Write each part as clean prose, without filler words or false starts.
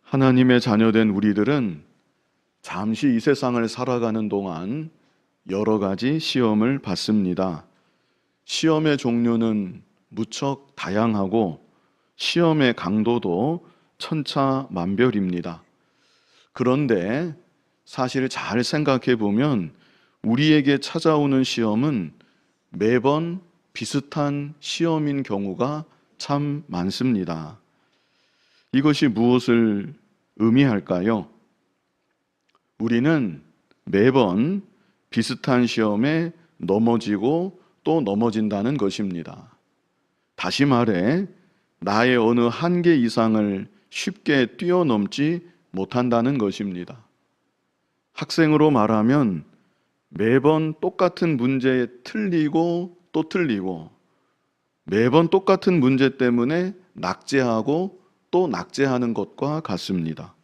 하나님의 자녀된 우리들은 잠시 이 세상을 살아가는 동안 여러 가지 시험을 받습니다. 시험의 종류는 무척 다양하고 시험의 강도도 천차만별입니다. 그런데 사실 잘 생각해 보면 우리에게 찾아오는 시험은 매번 비슷한 시험인 경우가 참 많습니다. 이것이 무엇을 의미할까요? 우리는 매번 비슷한 시험에 넘어지고 또 넘어진다는 것입니다. 다시 말해, 나의 어느 한계 이상을 쉽게 뛰어넘지 못한다는 것입니다. 학생으로 말하면 매번 똑같은 문제에 틀리고 또 틀리고 매번 똑같은 문제 때문에 낙제하고 또 낙제하는 것과 같습니다.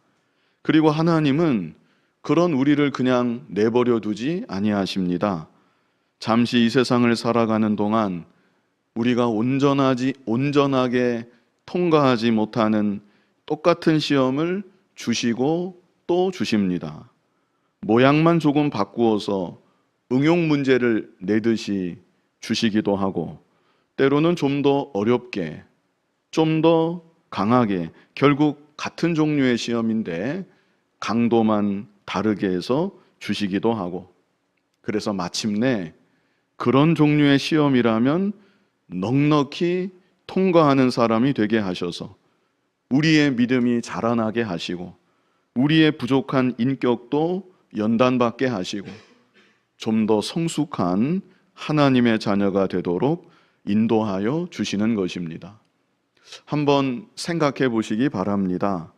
그리고 하나님은 그런 우리를 그냥 내버려 두지 아니하십니다. 잠시 이 세상을 살아가는 동안 우리가 온전하게 통과하지 못하는 똑같은 시험을 주시고 또 주십니다. 모양만 조금 바꾸어서 응용 문제를 내듯이 주시기도 하고, 때로는 좀 더 어렵게, 좀 더 강하게, 결국 같은 종류의 시험인데 강도만 다르게 해서 주시기도 하고, 그래서 마침내 그런 종류의 시험이라면 넉넉히 통과하는 사람이 되게 하셔서 우리의 믿음이 자라나게 하시고 우리의 부족한 인격도 연단받게 하시고 좀 더 성숙한 하나님의 자녀가 되도록 인도하여 주시는 것입니다. 한번 생각해 보시기 바랍니다.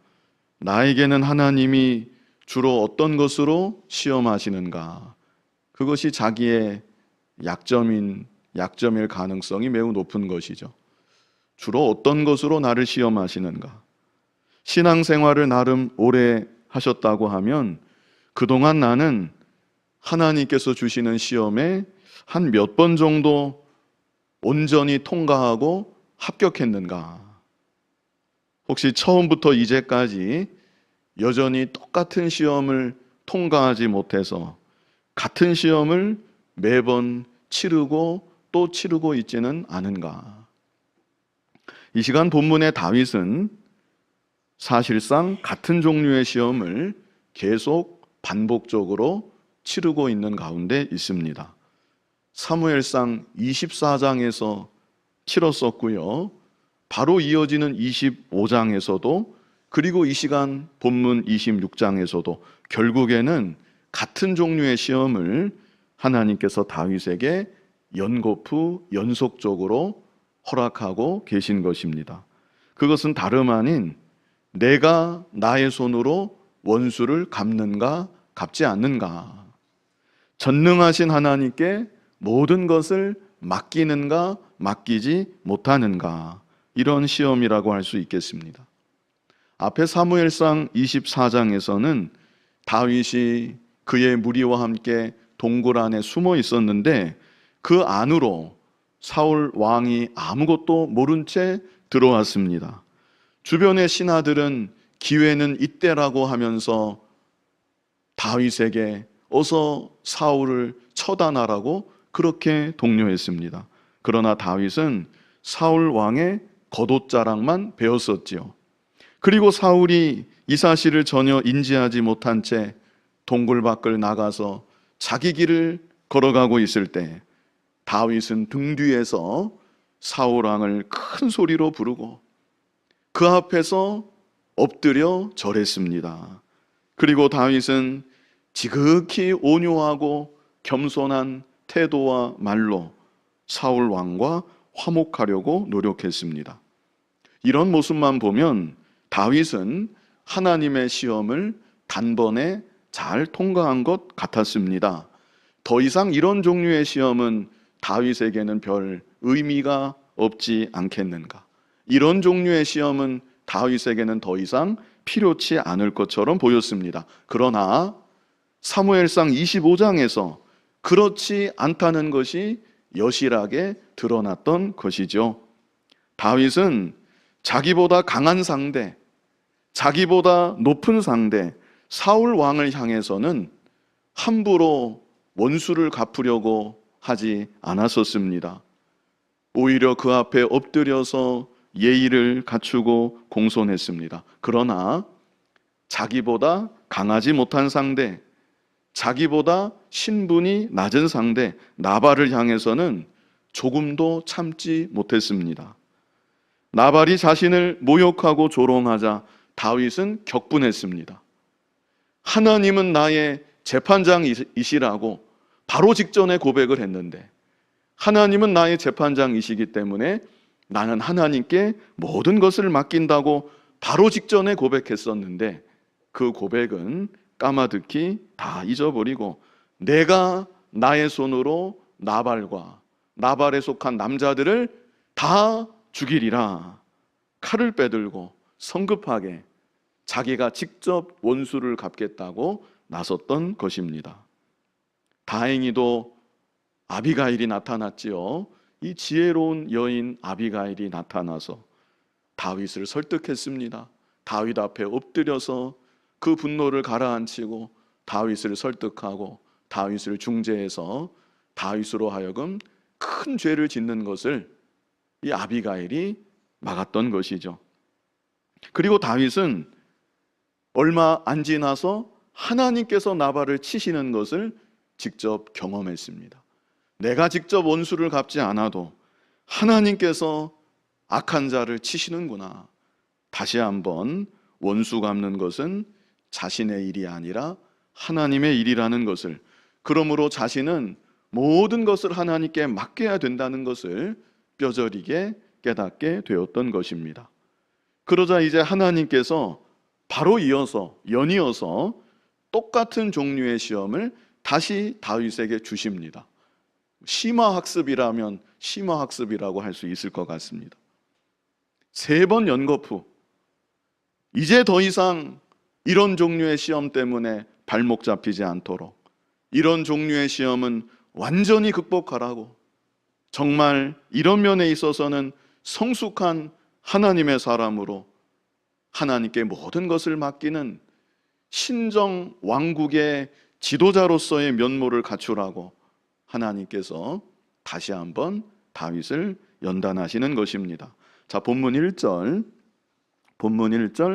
나에게는 하나님이 주로 어떤 것으로 시험하시는가? 그것이 자기의 약점일 가능성이 매우 높은 것이죠. 주로 어떤 것으로 나를 시험하시는가? 신앙생활을 나름 오래 하셨다고 하면 그동안 나는 하나님께서 주시는 시험에 한 몇 번 정도 온전히 통과하고 합격했는가? 혹시 처음부터 이제까지 여전히 똑같은 시험을 통과하지 못해서 같은 시험을 매번 치르고 또 치르고 있지는 않은가? 이 시간 본문의 다윗은 사실상 같은 종류의 시험을 계속 반복적으로 치르고 있는 가운데 있습니다. 사무엘상 24장에서 치렀었고요. 바로 이어지는 25장에서도, 그리고 이 시간 본문 26장에서도 결국에는 같은 종류의 시험을 하나님께서 다윗에게 연거푸 연속적으로 허락하고 계신 것입니다. 그것은 다름 아닌 내가 나의 손으로 원수를 갚는가 갚지 않는가, 전능하신 하나님께 모든 것을 맡기는가 맡기지 못하는가, 이런 시험이라고 할 수 있겠습니다. 앞에 사무엘상 24장에서는 다윗이 그의 무리와 함께 동굴 안에 숨어 있었는데 그 안으로 사울 왕이 아무것도 모른 채 들어왔습니다. 주변의 신하들은 기회는 이때라고 하면서 다윗에게 어서 사울을 처단하라고 그렇게 독려했습니다. 그러나 다윗은 사울 왕의 겉옷자락만 배웠었지요. 그리고 사울이 이 사실을 전혀 인지하지 못한 채 동굴 밖을 나가서 자기 길을 걸어가고 있을 때 다윗은 등 뒤에서 사울 왕을 큰 소리로 부르고 그 앞에서 엎드려 절했습니다. 그리고 다윗은 지극히 온유하고 겸손한 태도와 말로 사울 왕과 화목하려고 노력했습니다. 이런 모습만 보면 다윗은 하나님의 시험을 단번에 잘 통과한 것 같았습니다. 더 이상 이런 종류의 시험은 다윗에게는 별 의미가 없지 않겠는가? 이런 종류의 시험은 다윗에게는 더 이상 필요치 않을 것처럼 보였습니다. 그러나 사무엘상 25장에서 그렇지 않다는 것이 여실하게 드러났던 것이죠. 다윗은 자기보다 강한 상대, 자기보다 높은 상대 사울 왕을 향해서는 함부로 원수를 갚으려고 하지 않았었습니다. 오히려 그 앞에 엎드려서 예의를 갖추고 공손했습니다. 그러나 자기보다 강하지 못한 상대, 자기보다 신분이 낮은 상대 나발을 향해서는 조금도 참지 못했습니다. 나발이 자신을 모욕하고 조롱하자 다윗은 격분했습니다. 하나님은 나의 재판장이시라고 바로 직전에 고백을 했는데, 하나님은 나의 재판장이시기 때문에 나는 하나님께 모든 것을 맡긴다고 바로 직전에 고백했었는데, 그 고백은 까마득히 다 잊어버리고 내가 나의 손으로 나발에 속한 남자들을 다 죽이리라 칼을 빼들고 성급하게 자기가 직접 원수를 갚겠다고 나섰던 것입니다. 다행히도 아비가일이 나타났지요. 이 지혜로운 여인 아비가일이 나타나서 다윗을 설득했습니다. 다윗 앞에 엎드려서 그 분노를 가라앉히고 다윗을 설득하고 다윗을 중재해서 다윗으로 하여금 큰 죄를 짓는 것을 이 아비가일이 막았던 것이죠. 그리고 다윗은 얼마 안 지나서 하나님께서 나발을 치시는 것을 직접 경험했습니다. 내가 직접 원수를 갚지 않아도 하나님께서 악한 자를 치시는구나. 다시 한번 원수 갚는 것은 자신의 일이 아니라 하나님의 일이라는 것을, 그러므로 자신은 모든 것을 하나님께 맡겨야 된다는 것을 뼈저리게 깨닫게 되었던 것입니다. 그러자 이제 하나님께서 바로 연이어서 똑같은 종류의 시험을 다시 다윗에게 주십니다. 심화학습이라면 심화학습이라고 할 수 있을 것 같습니다. 3번 연거푸, 이제 더 이상 이런 종류의 시험 때문에 발목 잡히지 않도록, 이런 종류의 시험은 완전히 극복하라고, 정말 이런 면에 있어서는 성숙한 하나님의 사람으로 하나님께 모든 것을 맡기는 신정 왕국의 지도자로서의 면모를 갖추라고 하나님께서 다시 한번 다윗을 연단하시는 것입니다. 자, 본문 1절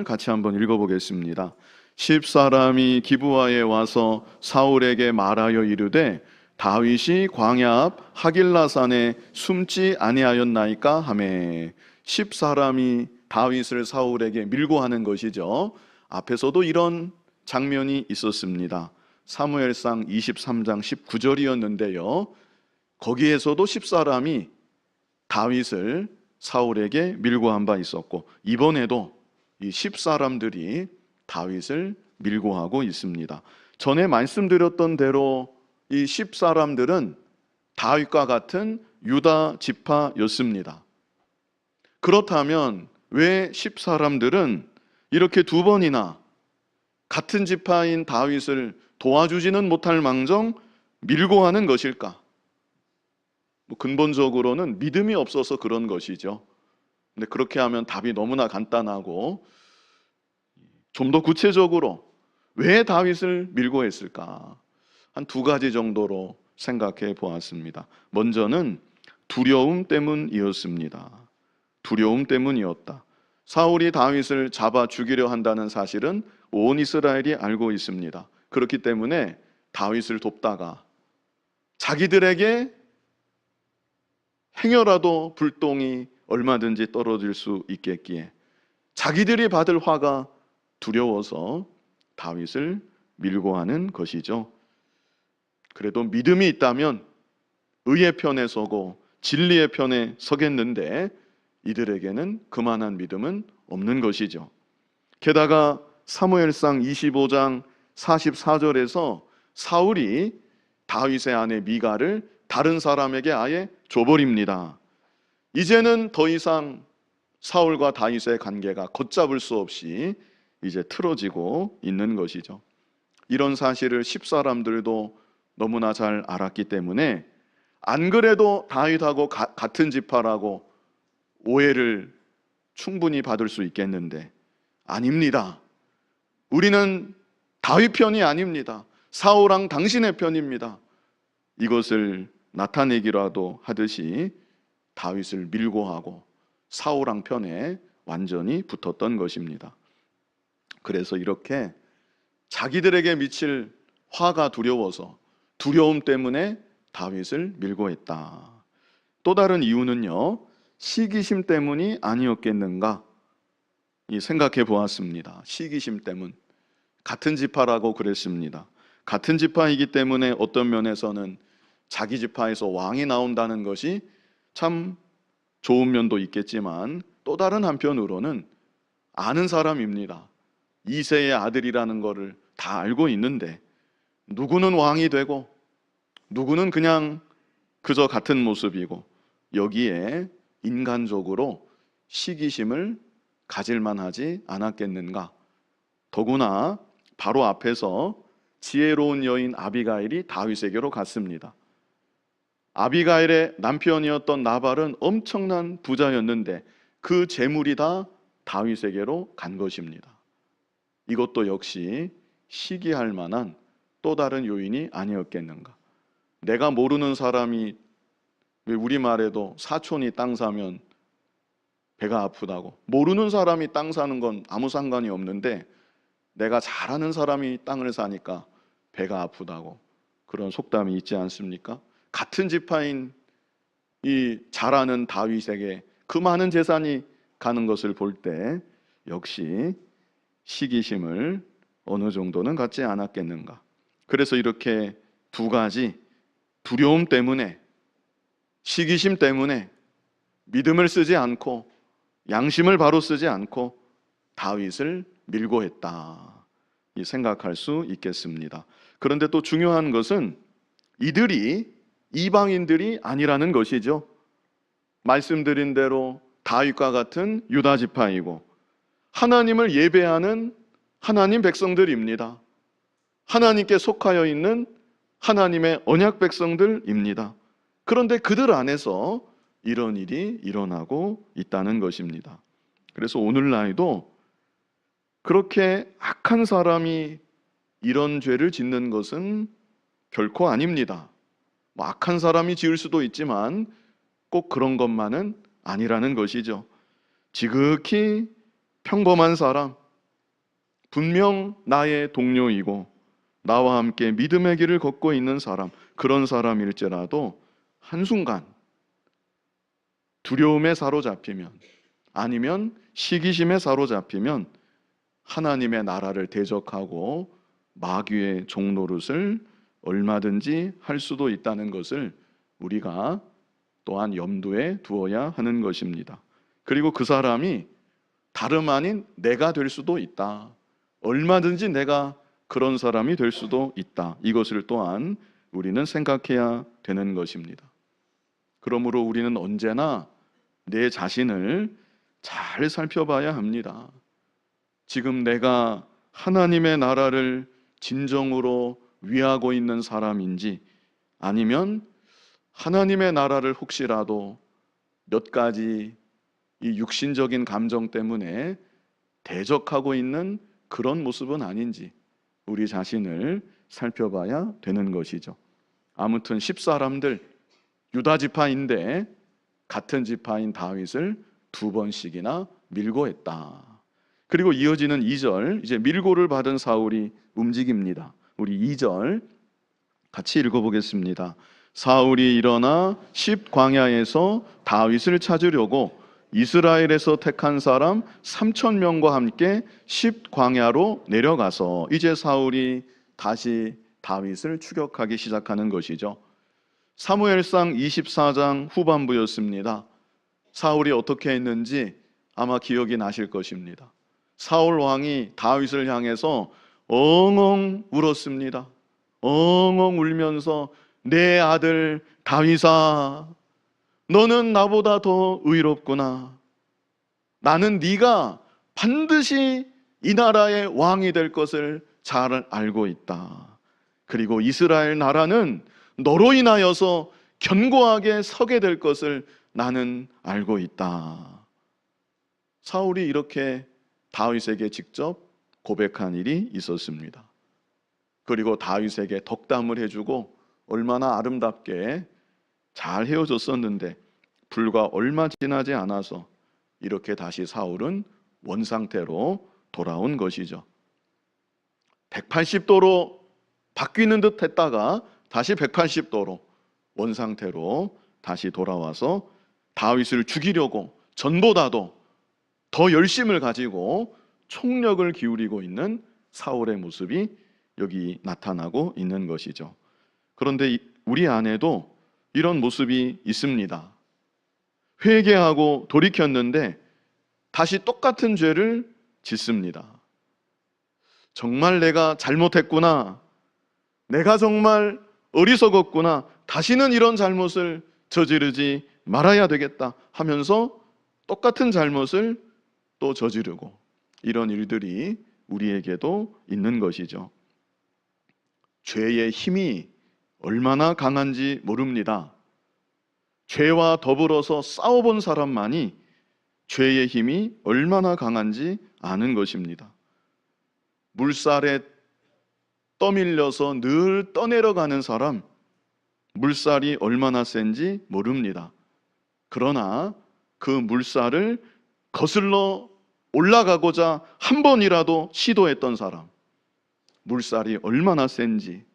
같이 한번 읽어보겠습니다. 10사람이 기브아에 와서 사울에게 말하여 이르되 다윗이 광야 앞 하길라산에 숨지 아니하였나이까 하매. 10사람이 다윗을 사울에게 밀고 하는 것이죠. 앞에서도 이런 장면이 있었습니다. 사무엘상 23장 19절이었는데요. 거기에서도 10사람이 다윗을 사울에게 밀고 한 바 있었고, 이번에도 이 10사람들이 다윗을 밀고 하고 있습니다. 전에 말씀드렸던 대로 이 10사람들은 다윗과 같은 유다 지파였습니다. 그렇다면 왜 10사람들은 이렇게 2번이나 같은 지파인 다윗을 도와주지는 못할 망정 밀고 하는 것일까? 근본적으로는 믿음이 없어서 그런 것이죠. 근데 그렇게 하면 답이 너무나 간단하고, 좀 더 구체적으로 왜 다윗을 밀고 했을까? 한 2가지 정도로 생각해 보았습니다. 먼저는 두려움 때문이었습니다. 두려움 때문이었다. 사울이 다윗을 잡아 죽이려 한다는 사실은 온 이스라엘이 알고 있습니다. 그렇기 때문에 다윗을 돕다가 자기들에게 행여라도 불똥이 얼마든지 떨어질 수 있겠기에 자기들이 받을 화가 두려워서 다윗을 밀고 하는 것이죠. 그래도 믿음이 있다면 의의 편에 서고 진리의 편에 서겠는데 이들에게는 그만한 믿음은 없는 것이죠. 게다가 사무엘상 25장 44절에서 사울이 다윗의 아내 미갈을 다른 사람에게 아예 줘버립니다. 이제는 더 이상 사울과 다윗의 관계가 걷잡을 수 없이 이제 틀어지고 있는 것이죠. 이런 사실을 10사람들도 너무나 잘 알았기 때문에 안 그래도 다윗하고 같은 지파라고 오해를 충분히 받을 수 있겠는데, 아닙니다. 우리는 다윗 편이 아닙니다. 사울왕 당신의 편입니다. 이것을 나타내기라도 하듯이 다윗을 밀고 하고 사울왕 편에 완전히 붙었던 것입니다. 그래서 이렇게 자기들에게 미칠 화가 두려워서 두려움 때문에 다윗을 밀고 했다. 또 다른 이유는요, 시기심 때문이 아니었겠는가 생각해 보았습니다. 시기심 때문. 같은 지파라고 그랬습니다. 같은 지파이기 때문에 어떤 면에서는 자기 지파에서 왕이 나온다는 것이 참 좋은 면도 있겠지만 또 다른 한편으로는 아는 사람입니다. 이새의 아들이라는 것을 다 알고 있는데 누구는 왕이 되고 누구는 그냥 그저 같은 모습이고, 여기에 인간적으로 시기심을 가질 만하지 않았겠는가. 더구나 바로 앞에서 지혜로운 여인 아비가일이 다윗에게로 갔습니다. 아비가일의 남편이었던 나발은 엄청난 부자였는데 그 재물이 다 다윗에게로 간 것입니다. 이것도 역시 시기할 만한 또 다른 요인이 아니었겠는가. 내가 모르는 사람이, 왜 우리말에도 사촌이 땅 사면 배가 아프다고, 모르는 사람이 땅 사는 건 아무 상관이 없는데 내가 잘 아는 사람이 땅을 사니까 배가 아프다고, 그런 속담이 있지 않습니까? 같은 지파인 이 잘 아는 다윗에게 그 많은 재산이 가는 것을 볼 때 역시 시기심을 어느 정도는 갖지 않았겠는가. 그래서 이렇게 두 가지, 두려움 때문에, 시기심 때문에 믿음을 쓰지 않고 양심을 바로 쓰지 않고 다윗을 밀고 했다, 이 생각할 수 있겠습니다. 그런데 또 중요한 것은 이들이 이방인들이 아니라는 것이죠. 말씀드린 대로 다윗과 같은 유다 지파이고 하나님을 예배하는 하나님 백성들입니다. 하나님께 속하여 있는 하나님의 언약 백성들입니다. 그런데 그들 안에서 이런 일이 일어나고 있다는 것입니다. 그래서 오늘날도 그렇게 악한 사람이 이런 죄를 짓는 것은 결코 아닙니다. 악한 사람이 지을 수도 있지만 꼭 그런 것만은 아니라는 것이죠. 지극히 평범한 사람, 분명 나의 동료이고 나와 함께 믿음의 길을 걷고 있는 사람, 그런 사람일지라도 한순간 두려움에 사로잡히면, 아니면 시기심에 사로잡히면 하나님의 나라를 대적하고 마귀의 종노릇을 얼마든지 할 수도 있다는 것을 우리가 또한 염두에 두어야 하는 것입니다. 그리고 그 사람이 다름 아닌 내가 될 수도 있다. 얼마든지 내가 그런 사람이 될 수도 있다. 이것을 또한 우리는 생각해야 되는 것입니다. 그러므로 우리는 언제나 내 자신을 잘 살펴봐야 합니다. 지금 내가 하나님의 나라를 진정으로 위하고 있는 사람인지, 아니면 하나님의 나라를 혹시라도 몇 가지 이 육신적인 감정 때문에 대적하고 있는 그런 모습은 아닌지 우리 자신을 살펴봐야 되는 것이죠. 아무튼 10사람들 유다 지파인데 같은 지파인 다윗을 2번씩이나 밀고 했다. 그리고 이어지는 2절, 이제 밀고를 받은 사울이 움직입니다. 우리 2절 같이 읽어보겠습니다. 사울이 일어나 십 광야에서 다윗을 찾으려고 이스라엘에서 택한 사람 3,000명과 함께 십 광야로 내려가서, 이제 사울이 다시 다윗을 추격하기 시작하는 것이죠. 사무엘상 24장 후반부였습니다. 사울이 어떻게 했는지 아마 기억이 나실 것입니다. 사울 왕이 다윗을 향해서 엉엉 울었습니다. 엉엉 울면서 내 아들 다윗아, 너는 나보다 더 의롭구나. 나는 네가 반드시 이 나라의 왕이 될 것을 잘 알고 있다. 그리고 이스라엘 나라는 너로 인하여서 견고하게 서게 될 것을 나는 알고 있다. 사울이 이렇게 다윗에게 직접 고백한 일이 있었습니다. 그리고 다윗에게 덕담을 해주고 얼마나 아름답게 잘 헤어졌었는데 불과 얼마 지나지 않아서 이렇게 다시 사울은 원상태로 돌아온 것이죠. 180도로 바뀌는 듯 했다가 다시 180도로 원상태로 다시 돌아와서 다윗을 죽이려고 전보다도 더 열심을 가지고 총력을 기울이고 있는 사울의 모습이 여기 나타나고 있는 것이죠. 그런데 우리 안에도 이런 모습이 있습니다. 회개하고 돌이켰는데 다시 똑같은 죄를 짓습니다. 정말 내가 잘못했구나. 내가 정말 어리석었구나. 다시는 이런 잘못을 저지르지 말아야 되겠다 하면서 똑같은 잘못을 또 저지르고, 이런 일들이 우리에게도 있는 것이죠. 죄의 힘이 얼마나 강한지 모릅니다. 죄와 더불어서 싸워본 사람만이 죄의 힘이 얼마나 강한지 아는 것입니다. 물살에 떠밀려서 늘 떠내려가는 사람, 물살이 얼마나 센지 모릅니다. 그러나 그 물살을 거슬러 올라가고자 한 번이라도 시도했던 사람, 물살이 얼마나 센지,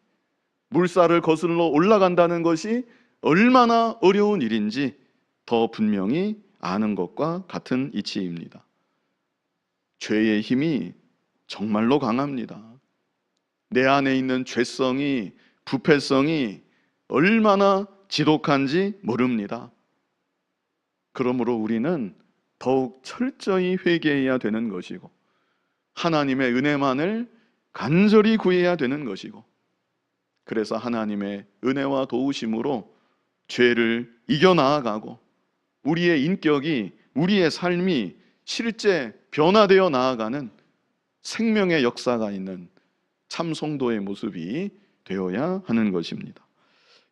물살을 거슬러 올라간다는 것이 얼마나 어려운 일인지 더 분명히 아는 것과 같은 이치입니다. 죄의 힘이 정말로 강합니다. 내 안에 있는 죄성이, 부패성이 얼마나 지독한지 모릅니다. 그러므로 우리는 더욱 철저히 회개해야 되는 것이고, 하나님의 은혜만을 간절히 구해야 되는 것이고, 그래서 하나님의 은혜와 도우심으로 죄를 이겨나아가고 우리의 인격이, 우리의 삶이 실제 변화되어 나아가는 생명의 역사가 있는 참 성도의 모습이 되어야 하는 것입니다.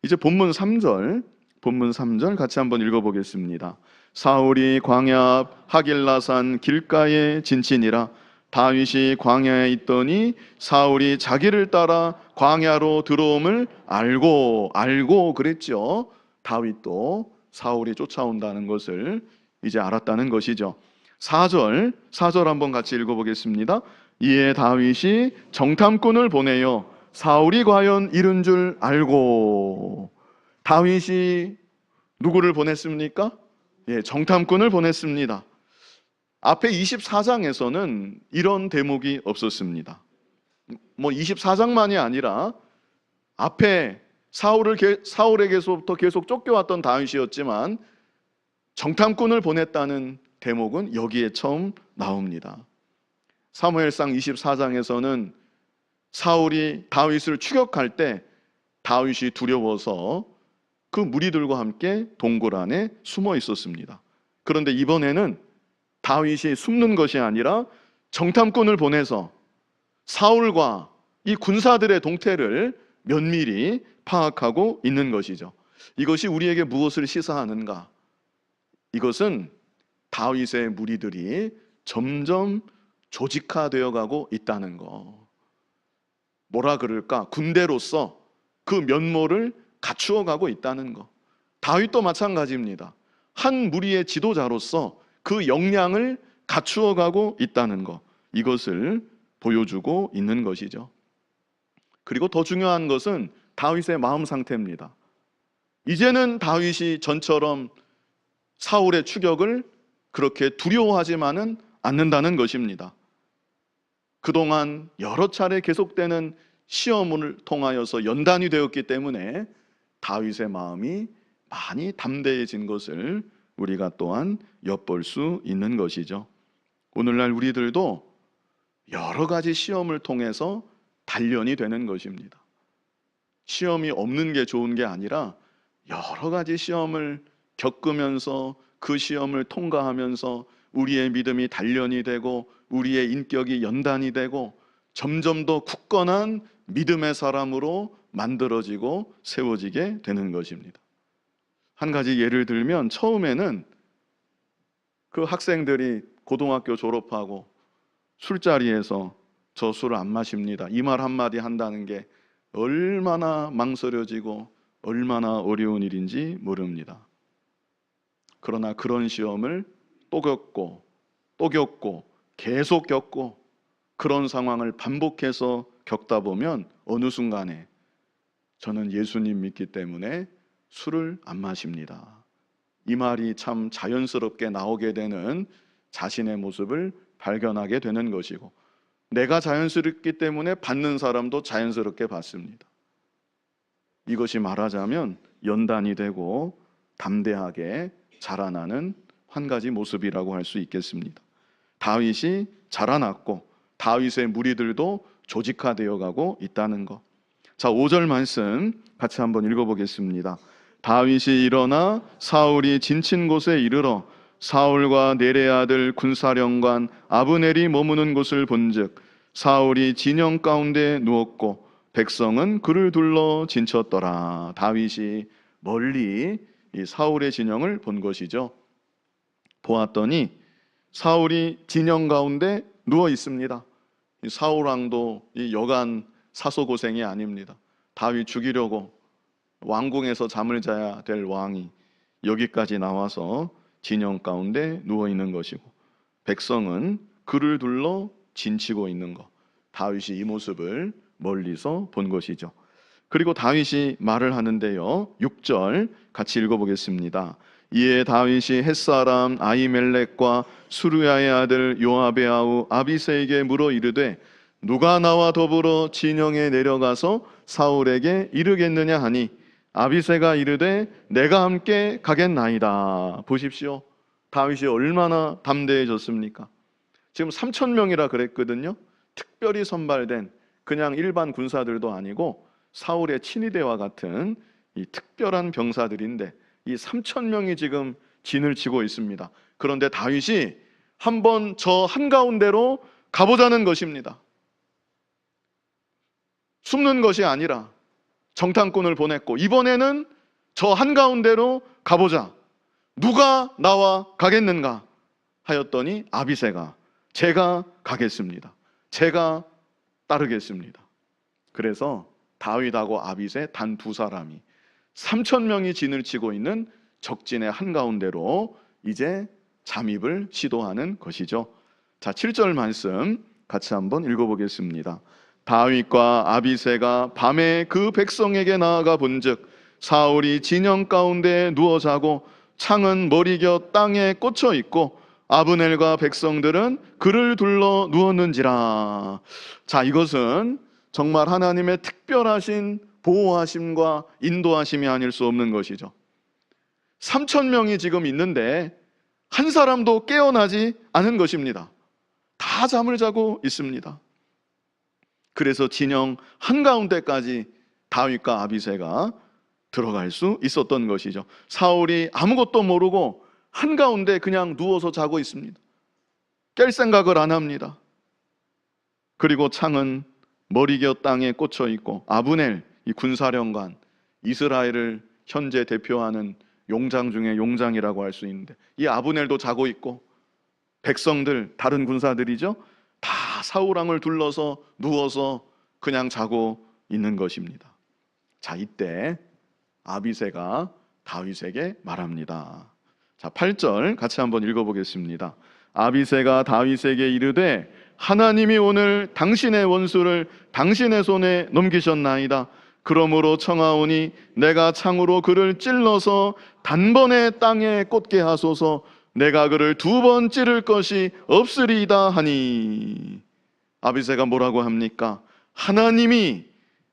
이제 본문 3절 같이 한번 읽어보겠습니다. 사울이 광야 앞 하길라산 길가에 진친이라. 다윗이 광야에 있더니 사울이 자기를 따라 광야로 들어옴을 알고 그랬죠. 다윗도 사울이 쫓아온다는 것을 이제 알았다는 것이죠. 4절 한번 같이 읽어보겠습니다. 이에 다윗이 정탐꾼을 보내요 사울이 과연 이른 줄 알고. 다윗이 누구를 보냈습니까? 정탐꾼을 보냈습니다. 앞에 24장에서는 이런 대목이 없었습니다. 24장만이 아니라 앞에 사울에게서부터 계속 쫓겨왔던 다윗이었지만 정탐꾼을 보냈다는 대목은 여기에 처음 나옵니다. 사무엘상 24장에서는 사울이 다윗을 추격할 때 다윗이 두려워서 그 무리들과 함께 동굴 안에 숨어 있었습니다. 그런데 이번에는 다윗이 숨는 것이 아니라 정탐꾼을 보내서 사울과 이 군사들의 동태를 면밀히 파악하고 있는 것이죠. 이것이 우리에게 무엇을 시사하는가? 이것은 다윗의 무리들이 점점 조직화되어 가고 있다는 거. 뭐라 그럴까? 군대로서 그 면모를 갖추어 가고 있다는 거. 다윗도 마찬가지입니다. 한 무리의 지도자로서 그 역량을 갖추어 가고 있다는 거. 이것을 보여주고 있는 것이죠. 그리고 더 중요한 것은 다윗의 마음 상태입니다. 이제는 다윗이 전처럼 사울의 추격을 그렇게 두려워하지만은 않는다는 것입니다. 그동안 여러 차례 계속되는 시험을 통하여서 연단이 되었기 때문에 다윗의 마음이 많이 담대해진 것을 우리가 또한 엿볼 수 있는 것이죠. 오늘날 우리들도 여러 가지 시험을 통해서 단련이 되는 것입니다. 시험이 없는 게 좋은 게 아니라 여러 가지 시험을 겪으면서 그 시험을 통과하면서 우리의 믿음이 단련이 되고 우리의 인격이 연단이 되고 점점 더 굳건한 믿음의 사람으로 만들어지고 세워지게 되는 것입니다. 한 가지 예를 들면 처음에는 그 학생들이 고등학교 졸업하고 술자리에서 저 술을 안 마십니다. 이 말 한마디 한다는 게 얼마나 망설여지고 얼마나 어려운 일인지 모릅니다. 그러나 그런 시험을 또 겪고 또 겪고 계속 겪고 그런 상황을 반복해서 겪다 보면 어느 순간에 저는 예수님 믿기 때문에 술을 안 마십니다. 이 말이 참 자연스럽게 나오게 되는 자신의 모습을 발견하게 되는 것이고, 내가 자연스럽기 때문에 받는 사람도 자연스럽게 받습니다. 이것이 말하자면 연단이 되고 담대하게 자라나는 한 가지 모습이라고 할 수 있겠습니다. 다윗이 자라났고 다윗의 무리들도 조직화되어 가고 있다는 것. 자, 5절 말씀 같이 한번 읽어보겠습니다. 다윗이 일어나 사울이 진친 곳에 이르러 사울과 네레 아들 군사령관 아브넬이 머무는 곳을 본즉 사울이 진영 가운데 누웠고 백성은 그를 둘러 진쳤더라. 다윗이 멀리 이 사울의 진영을 본 것이죠. 보았더니 사울이 진영 가운데 누워 있습니다. 이 사울 왕도 이 여간 사소 고생이 아닙니다. 다윗 죽이려고 왕궁에서 잠을 자야 될 왕이 여기까지 나와서 진영 가운데 누워 있는 것이고 백성은 그를 둘러 진치고 있는 것. 다윗이 이 모습을 멀리서 본 것이죠. 그리고 다윗이 말을 하는데요. 6절 같이 읽어보겠습니다. 이에 다윗이 햇사람 아히멜렉과 수르야의 아들 요압의 아우 아비새에게 물어 이르되 누가 나와 더불어 진영에 내려가서 사울에게 이르겠느냐 하니 아비새가 이르되 내가 함께 가겠나이다. 보십시오. 다윗이 얼마나 담대해졌습니까? 지금 3,000명이라 그랬거든요. 특별히 선발된 그냥 일반 군사들도 아니고 사울의 친위대와 같은 이 특별한 병사들인데 이 3,000명이 지금 진을 치고 있습니다. 그런데 다윗이 한번 저 한가운데로 가보자는 것입니다. 숨는 것이 아니라 정탐꾼을 보냈고 이번에는 저 한가운데로 가보자. 누가 나와 가겠는가 하였더니 아비새가 제가 가겠습니다. 제가 따르겠습니다. 그래서 다윗하고 아비새 단 두 사람이 3,000명이 진을 치고 있는 적진의 한가운데로 이제 잠입을 시도하는 것이죠. 자, 7절 말씀 같이 한번 읽어보겠습니다. 다윗과 아비새가 밤에 그 백성에게 나아가 본즉 사울이 진영 가운데 누워 자고 창은 머리곁 땅에 꽂혀 있고 아브넬과 백성들은 그를 둘러 누웠는지라. 자, 이것은 정말 하나님의 특별하신 보호하심과 인도하심이 아닐 수 없는 것이죠. 3,000명이 지금 있는데 한 사람도 깨어나지 않은 것입니다. 다 잠을 자고 있습니다. 그래서 진영 한가운데까지 다윗과 아비새가 들어갈 수 있었던 것이죠. 사울이 아무것도 모르고 한가운데 그냥 누워서 자고 있습니다. 깰 생각을 안 합니다. 그리고 창은 머리곁 땅에 꽂혀 있고 아브넬 이 군사령관, 이스라엘을 현재 대표하는 용장 중에 용장이라고 할 수 있는데 이 아브넬도 자고 있고 백성들, 다른 군사들이죠, 다 사울 왕을 둘러서 누워서 그냥 자고 있는 것입니다. 자, 이때 아비새가 다윗에게 말합니다. 자, 8절 같이 한번 읽어보겠습니다. 아비새가 다윗에게 이르되 하나님이 오늘 당신의 원수를 당신의 손에 넘기셨나이다. 그러므로 청하오니 내가 창으로 그를 찔러서 단번에 땅에 꽂게 하소서. 내가 그를 2번 찌를 것이 없으리이다 하니. 아비새가 뭐라고 합니까? 하나님이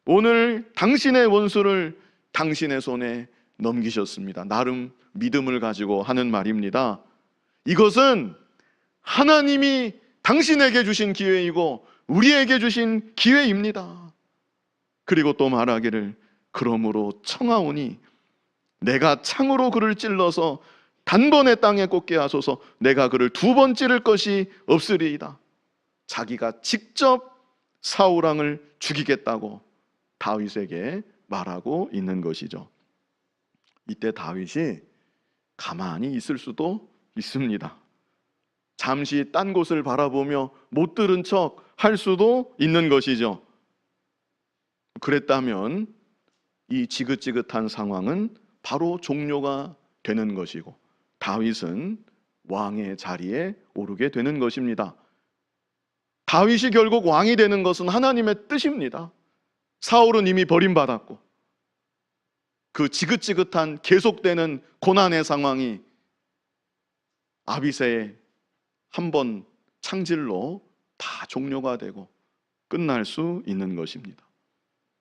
오늘 당신의 원수를 당신의 손에 넘기셨습니다. 나름 믿음을 가지고 하는 말입니다. 이것은 하나님이 당신에게 주신 기회이고 우리에게 주신 기회입니다. 그리고 또 말하기를 그러므로 청하오니 내가 창으로 그를 찔러서 단번에 땅에 꽂게 하소서. 내가 그를 2번 찌를 것이 없으리이다. 자기가 직접 사울 왕을 죽이겠다고 다윗에게 말하고 있는 것이죠. 이때 다윗이 가만히 있을 수도 있습니다. 잠시 딴 곳을 바라보며 못 들은 척 할 수도 있는 것이죠. 그랬다면 이 지긋지긋한 상황은 바로 종료가 되는 것이고 다윗은 왕의 자리에 오르게 되는 것입니다. 다윗이 결국 왕이 되는 것은 하나님의 뜻입니다. 사울은 이미 버림받았고 그 지긋지긋한 계속되는 고난의 상황이 아비새의 한 번 창질로 다 종료가 되고 끝날 수 있는 것입니다.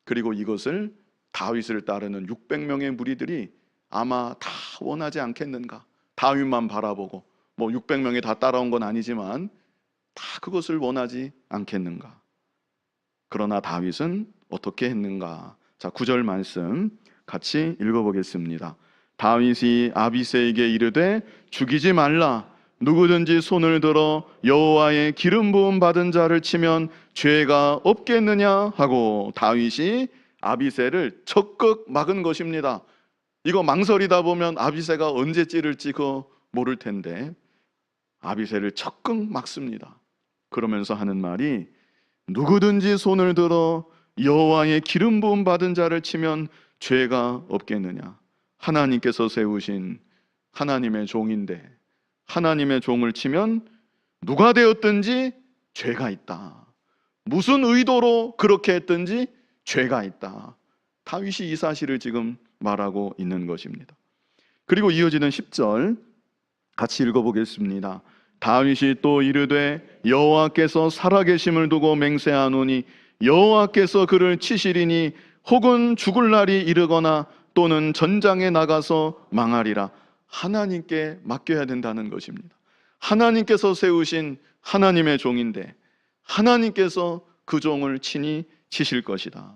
그리고 이것을 다윗을 따르는 600명의 무리들이 아마 다 원하지 않겠는가. 다윗만 바라보고 600명이 다 따라온 건 아니지만 다 그것을 원하지 않겠는가. 그러나 다윗은 어떻게 했는가. 자, 9절 말씀 같이 읽어보겠습니다. 다윗이 아비새에게 이르되 죽이지 말라. 누구든지 손을 들어 여호와의 기름 부음 받은 자를 치면 죄가 없겠느냐 하고 다윗이 아비새를 적극 막은 것입니다. 이거 망설이다 보면 아비새가 언제 찌를지 그거 모를 텐데 아비새를 적극 막습니다. 그러면서 하는 말이 누구든지 손을 들어 여호와의 기름 부음 받은 자를 치면 죄가 없겠느냐. 하나님께서 세우신 하나님의 종인데 하나님의 종을 치면 누가 되었든지 죄가 있다. 무슨 의도로 그렇게 했든지 죄가 있다. 다윗이 이 사실을 지금 말하고 있는 것입니다. 그리고 이어지는 10절 같이 읽어보겠습니다. 다윗이 또 이르되 여호와께서 살아계심을 두고 맹세하노니 여호와께서 그를 치시리니 혹은 죽을 날이 이르거나 또는 전장에 나가서 망하리라. 하나님께 맡겨야 된다는 것입니다. 하나님께서 세우신 하나님의 종인데 하나님께서 그 종을 친히 치실 것이다.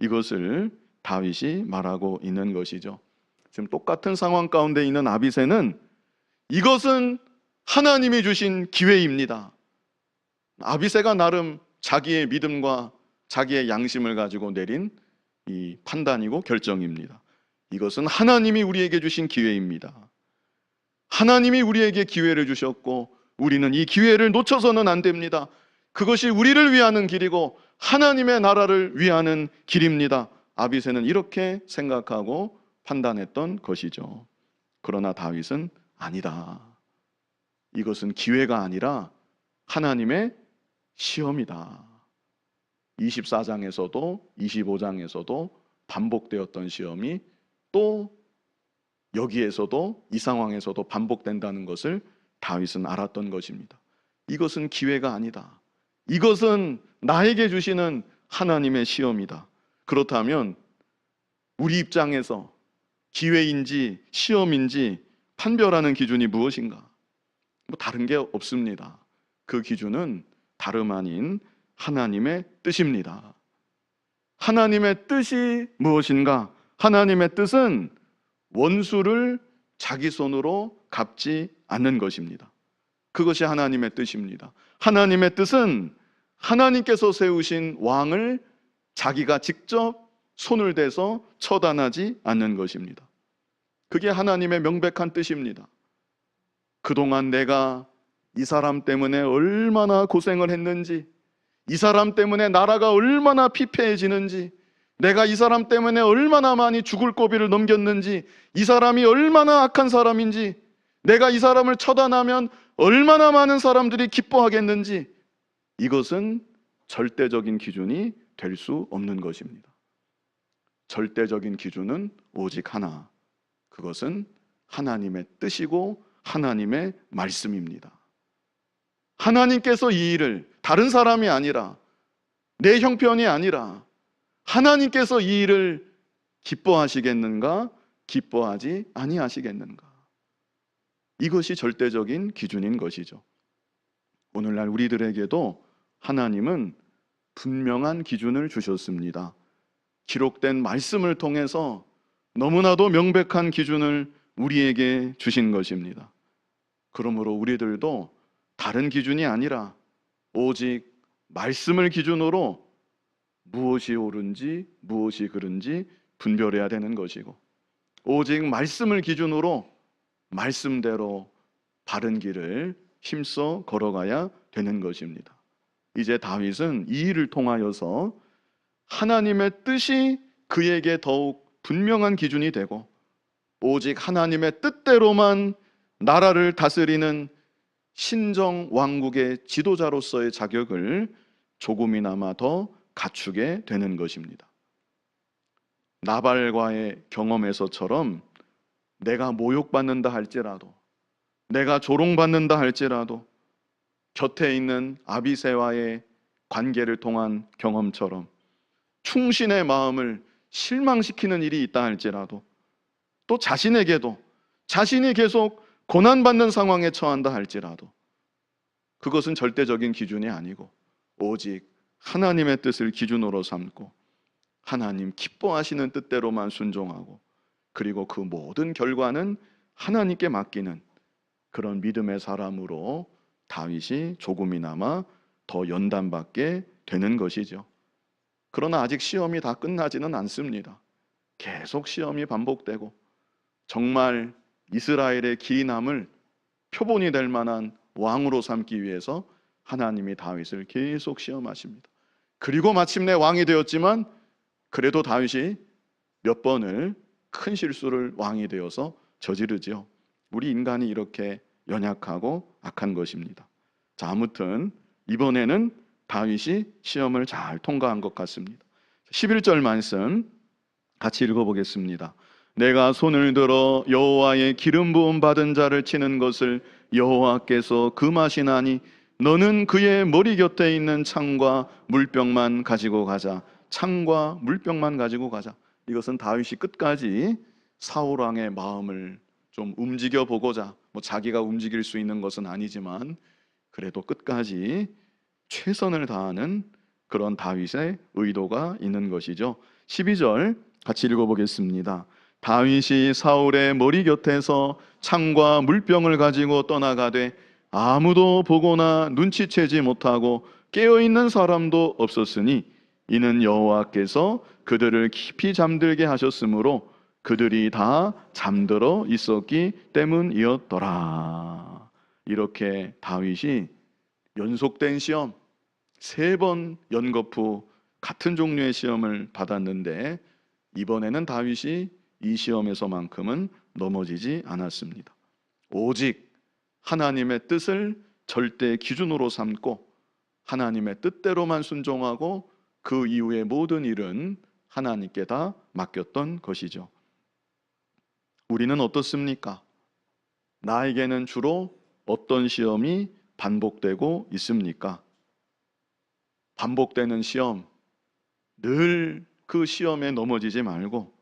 이것을 다윗이 말하고 있는 것이죠. 지금 똑같은 상황 가운데 있는 아비새는 이것은 하나님이 주신 기회입니다. 아비새가 나름 자기의 믿음과 자기의 양심을 가지고 내린 이 판단이고 결정입니다. 이것은 하나님이 우리에게 주신 기회입니다. 하나님이 우리에게 기회를 주셨고 우리는 이 기회를 놓쳐서는 안 됩니다. 그것이 우리를 위하는 길이고 하나님의 나라를 위하는 길입니다. 아비새는 이렇게 생각하고 판단했던 것이죠. 그러나 다윗은 아니다. 이것은 기회가 아니라 하나님의 시험이다. 24장에서도 25장에서도 반복되었던 시험이 또 여기에서도 이 상황에서도 반복된다는 것을 다윗은 알았던 것입니다. 이것은 기회가 아니다. 이것은 나에게 주시는 하나님의 시험이다. 그렇다면 우리 입장에서 기회인지 시험인지 판별하는 기준이 무엇인가? 다른 게 없습니다. 그 기준은 다름 아닌 하나님의 뜻입니다. 하나님의 뜻이 무엇인가? 하나님의 뜻은 원수를 자기 손으로 갚지 않는 것입니다. 그것이 하나님의 뜻입니다. 하나님의 뜻은 하나님께서 세우신 왕을 자기가 직접 손을 대서 처단하지 않는 것입니다. 그게 하나님의 명백한 뜻입니다. 그동안 내가 이 사람 때문에 얼마나 고생을 했는지, 이 사람 때문에 나라가 얼마나 피폐해지는지, 내가 이 사람 때문에 얼마나 많이 죽을 고비를 넘겼는지, 이 사람이 얼마나 악한 사람인지, 내가 이 사람을 처단하면 얼마나 많은 사람들이 기뻐하겠는지, 이것은 절대적인 기준이 될 수 없는 것입니다. 절대적인 기준은 오직 하나, 그것은 하나님의 뜻이고 하나님의 말씀입니다. 하나님께서 이 일을 다른 사람이 아니라 내 형편이 아니라 하나님께서 이 일을 기뻐하시겠는가, 기뻐하지 아니하시겠는가? 이것이 절대적인 기준인 것이죠. 오늘날 우리들에게도 하나님은 분명한 기준을 주셨습니다. 기록된 말씀을 통해서 너무나도 명백한 기준을 우리에게 주신 것입니다. 그러므로 우리들도 다른 기준이 아니라 오직 말씀을 기준으로 무엇이 옳은지 무엇이 그른지 분별해야 되는 것이고, 오직 말씀을 기준으로 말씀대로 바른 길을 힘써 걸어가야 되는 것입니다. 이제 다윗은 이 일을 통하여서 하나님의 뜻이 그에게 더욱 분명한 기준이 되고 오직 하나님의 뜻대로만 나라를 다스리는 신정 왕국의 지도자로서의 자격을 조금이나마 더 갖추게 되는 것입니다. 나발과의 경험에서처럼 내가 모욕받는다 할지라도, 내가 조롱받는다 할지라도, 곁에 있는 아비새와의 관계를 통한 경험처럼 충신의 마음을 실망시키는 일이 있다 할지라도, 또 자신에게도 자신이 계속 고난받는 상황에 처한다 할지라도 그것은 절대적인 기준이 아니고 오직 하나님의 뜻을 기준으로 삼고 하나님 기뻐하시는 뜻대로만 순종하고 그리고 그 모든 결과는 하나님께 맡기는 그런 믿음의 사람으로 다윗이 조금이나마 더 연단받게 되는 것이죠. 그러나 아직 시험이 다 끝나지는 않습니다. 계속 시험이 반복되고 정말 이스라엘의 길이 남을 표본이 될 만한 왕으로 삼기 위해서 하나님이 다윗을 계속 시험하십니다. 그리고 마침내 왕이 되었지만 그래도 다윗이 몇 번을 큰 실수를 왕이 되어서 저지르죠. 우리 인간이 이렇게 연약하고 악한 것입니다. 자, 아무튼 이번에는 다윗이 시험을 잘 통과한 것 같습니다. 11절 말씀 같이 읽어보겠습니다. 내가 손을 들어 여호와의 기름 부음 받은 자를 치는 것을 여호와께서 금하시나니 너는 그의 머리 곁에 있는 창과 물병만 가지고 가자. 창과 물병만 가지고 가자. 이것은 다윗이 끝까지 사울 왕의 마음을 좀 움직여 보고자, 자기가 움직일 수 있는 것은 아니지만 그래도 끝까지 최선을 다하는 그런 다윗의 의도가 있는 것이죠. 12절 같이 읽어보겠습니다. 다윗이 사울의 머리 곁에서 창과 물병을 가지고 떠나가되 아무도 보거나 눈치채지 못하고 깨어있는 사람도 없었으니 이는 여호와께서 그들을 깊이 잠들게 하셨으므로 그들이 다 잠들어 있었기 때문이었더라. 이렇게 다윗이 연속된 시험 3번 연거푸 같은 종류의 시험을 받았는데 이번에는 다윗이 이 시험에서만큼은 넘어지지 않았습니다. 오직 하나님의 뜻을 절대 기준으로 삼고 하나님의 뜻대로만 순종하고 그 이후의 모든 일은 하나님께 다 맡겼던 것이죠. 우리는 어떻습니까? 나에게는 주로 어떤 시험이 반복되고 있습니까? 반복되는 시험, 늘 그 시험에 넘어지지 말고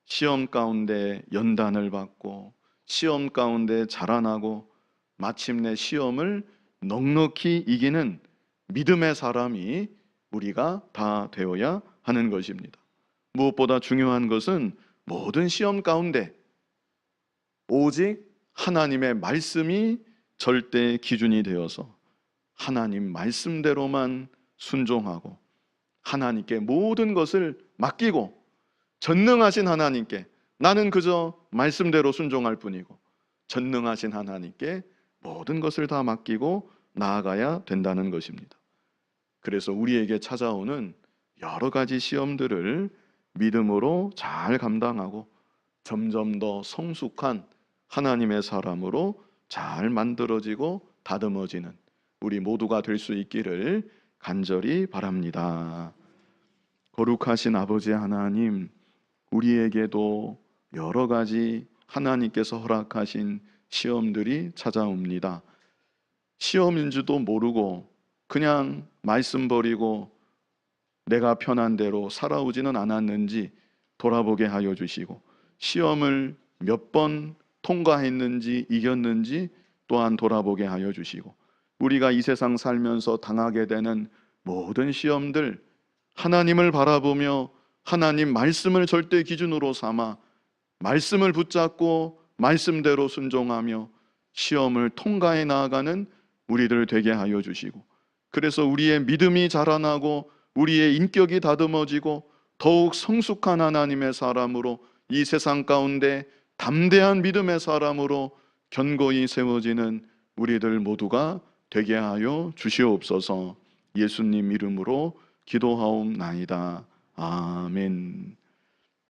시험 가운데 연단을 받고 시험 가운데 자라나고 마침내 시험을 넉넉히 이기는 믿음의 사람이 우리가 다 되어야 하는 것입니다. 무엇보다 중요한 것은 모든 시험 가운데 오직 하나님의 말씀이 절대 기준이 되어서 하나님 말씀대로만 순종하고 하나님께 모든 것을 맡기고 전능하신 하나님께 나는 그저 말씀대로 순종할 뿐이고 전능하신 하나님께 모든 것을 다 맡기고 나아가야 된다는 것입니다. 그래서 우리에게 찾아오는 여러 가지 시험들을 믿음으로 잘 감당하고 점점 더 성숙한 하나님의 사람으로 잘 만들어지고 다듬어지는 우리 모두가 될 수 있기를 간절히 바랍니다. 거룩하신 아버지 하나님, 우리에게도 여러 가지 하나님께서 허락하신 시험들이 찾아옵니다. 시험인 줄도 모르고 그냥 말씀 버리고 내가 편한 대로 살아오지는 않았는지 돌아보게 하여 주시고 시험을 몇 번 통과했는지 이겼는지 또한 돌아보게 하여 주시고 우리가 이 세상 살면서 당하게 되는 모든 시험들 하나님을 바라보며 하나님 말씀을 절대 기준으로 삼아 말씀을 붙잡고 말씀대로 순종하며 시험을 통과해 나아가는 우리들 되게 하여 주시고 그래서 우리의 믿음이 자라나고 우리의 인격이 다듬어지고 더욱 성숙한 하나님의 사람으로 이 세상 가운데 담대한 믿음의 사람으로 견고히 세워지는 우리들 모두가 되게 하여 주시옵소서. 예수님 이름으로 기도하옵나이다. 아멘.